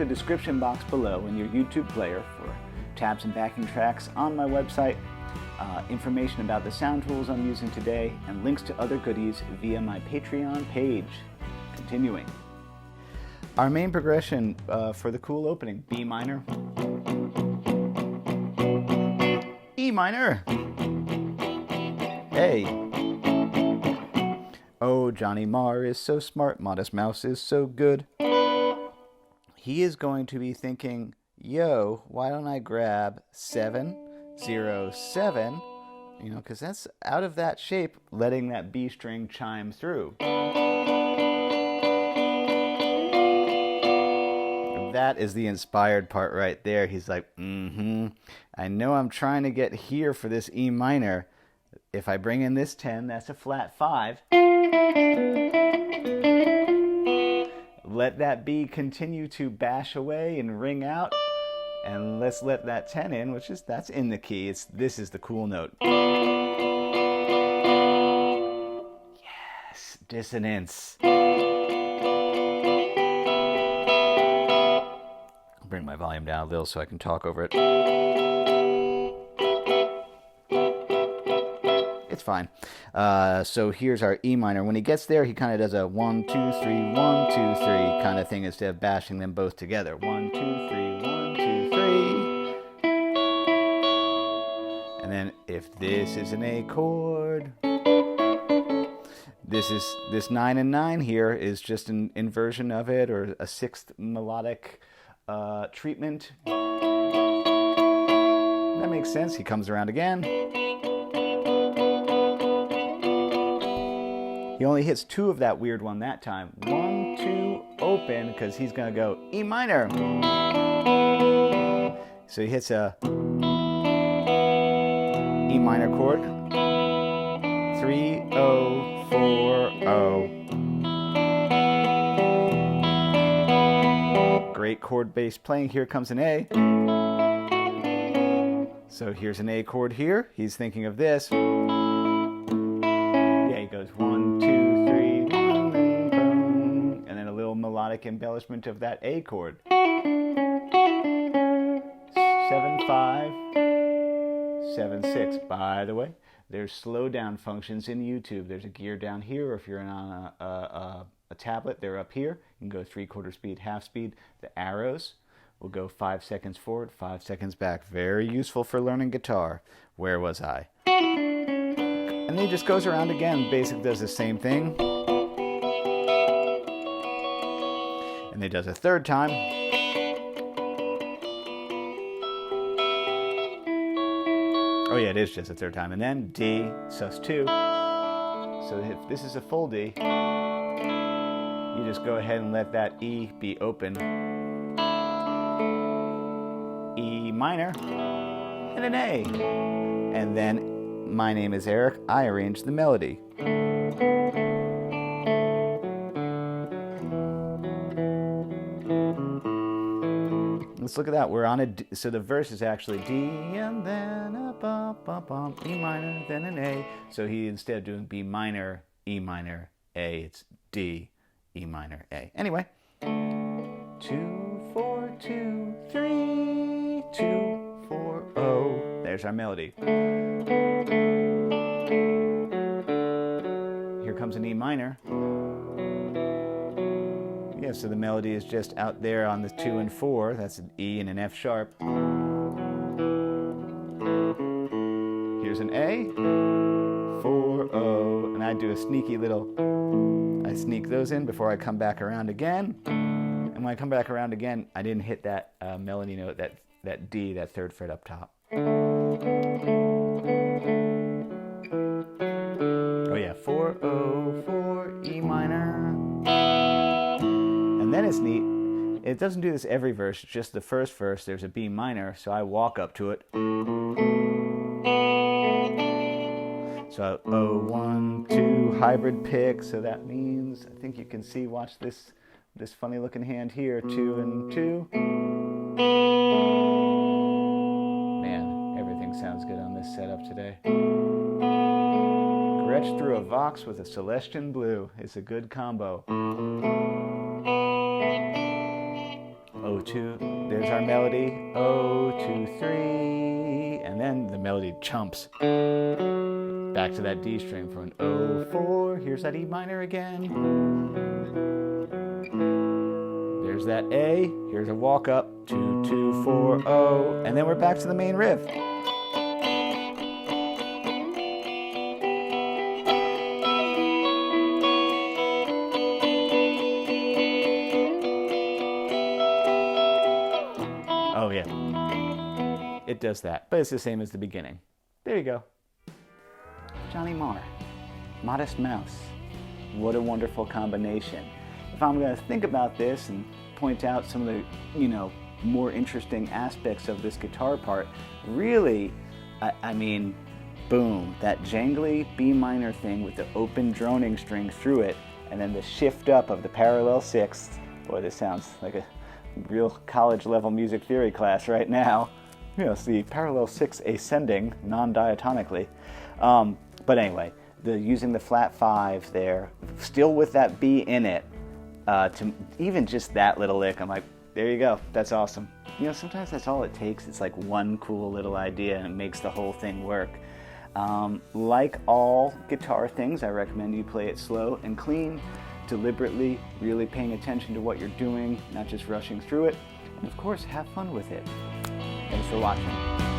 the description box below in your YouTube player for tabs and backing tracks on my website, information about the sound tools I'm using today, and links to other goodies via my Patreon page. Continuing. Our main progression for the cool opening, B minor, E minor, A. Oh, Johnny Marr is so smart, Modest Mouse is so good. He is going to be thinking, yo, why don't I grab 707, because that's out of that shape, letting that B string chime through. That is the inspired part right there. He's like, I know I'm trying to get here for this E minor. If I bring in this 10, that's a flat 5. Let that B continue to bash away and ring out. And let's let that 10 in, that's in the key. This is the cool note. Yes, dissonance. I'll bring my volume down a little so I can talk over it. It's fine. So here's our E minor. When he gets there, he kind of does a 1, 2, 3, 1, 2, 3 kind of thing instead of bashing them both together. 1, 2, 3, 1, 2, 3. And then if this is an A chord, this 9 and 9 here is just an inversion of it, or a sixth melodic treatment. That makes sense. He comes around again. He only hits 2 of that weird one that time. 1, 2, open, because he's going to go E minor. So he hits a E minor chord. 3, 0, 4, 0. Great chord-based playing. Here comes an A. So here's an A chord here. He's thinking of this. He goes 1, 2, 3, and then a little melodic embellishment of that A chord. 7, 5, 7, 6. By the way, there's slowdown functions in YouTube. There's a gear down here, or if you're on a tablet, they're up here. You can go 3/4 speed, half speed. The arrows will go 5 seconds forward, 5 seconds back. Very useful for learning guitar. Where was I? And then he just goes around again, basically does the same thing. And then he does a third time. Oh yeah, it is just a third time. And then D, sus2. So if this is a full D, you just go ahead and let that E be open. E minor, and an A. And then my name is Eric. I arrange the melody. Let's look at that. We're on a D, so the verse is actually D and then a bump, bump, bump, E minor, then an A. So he, instead of doing B minor, E minor, A, it's D, E minor, A. Anyway, 2, 4, 2, 3, 2, 4, 0. There's our melody. Here comes an E minor. Yeah, so the melody is just out there on the 2 and 4. That's an E and an F sharp. Here's an A, 4, 0, and I do a sneaky little, I sneak those in before I come back around again. And when I come back around again, I didn't hit that melody note, that D, that 3rd fret up top. Oh yeah, 4, 0, 4, E minor. And then it's neat. It doesn't do this every verse, just the first verse. There's a B minor, so I walk up to it. So 0, 1, 2, hybrid pick. So that means, I think you can see, watch this funny looking hand here, 2 and 2. Man, everything sounds good on this setup today. Gretsch through a Vox with a Celestian Blue is a good combo. 2, there's our melody, 2, 3, and then the melody jumps back to that D string for an 4, here's that E minor again, there's that A, here's a walk up, 2, 2, 4, 0, and then we're back to the main riff. Oh yeah, it does that, but it's the same as the beginning. There you go. Johnny Marr, Modest Mouse. What a wonderful combination. If I'm going to think about this and point out some of the, more interesting aspects of this guitar part, really, I mean, boom, that jangly B minor thing with the open droning string through it, and then the shift up of the parallel sixth. Boy, this sounds like a real college level music theory class right now. It's the parallel sixth ascending non-diatonically. But anyway, using the flat 5 there, still with that B in it, to even just that little lick, I'm like, there you go, that's awesome. Sometimes that's all it takes. It's like one cool little idea and it makes the whole thing work. Like all guitar things, I recommend you play it slow and clean, deliberately, really paying attention to what you're doing, not just rushing through it, and of course, have fun with it. Thanks for watching.